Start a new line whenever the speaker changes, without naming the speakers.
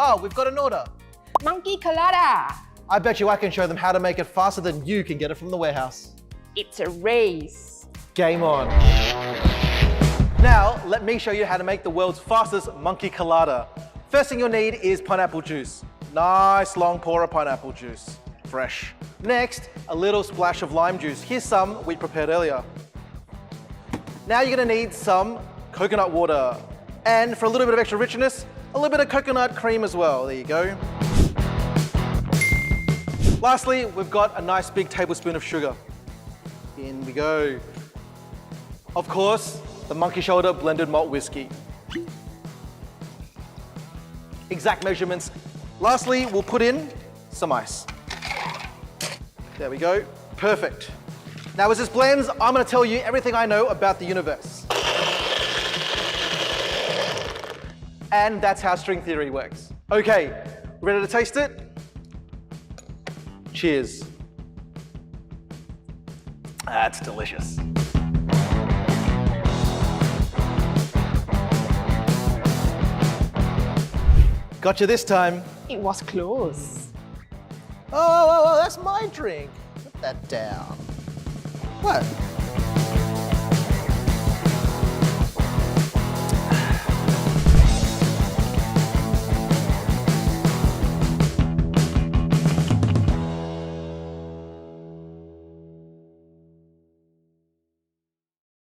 Oh, we've got an order.
Monkey Colada.
I bet you I can show them how to make it faster than you can get it from the warehouse.
It's a race.
Game on. Now, let me show you how to make the world's fastest monkey colada. First thing you'll need is pineapple juice. Nice long pour of pineapple juice. Fresh. Next, a little splash of lime juice. Here's some we prepared earlier. Now you're gonna need some coconut water. And for a little bit of extra richness, a little bit of coconut cream as well. There you go. Lastly, we've got a nice big tablespoon of sugar. In we go. Of course, the Monkey Shoulder blended malt whiskey. Exact measurements. Lastly, we'll put in some ice. There we go. Perfect. Now as this blends, I'm going to tell you everything I know about the universe. And that's how string theory works. Okay, ready to taste it? Cheers. That's delicious. Gotcha this time.
It was close.
Oh, that's my drink. Put that down. What?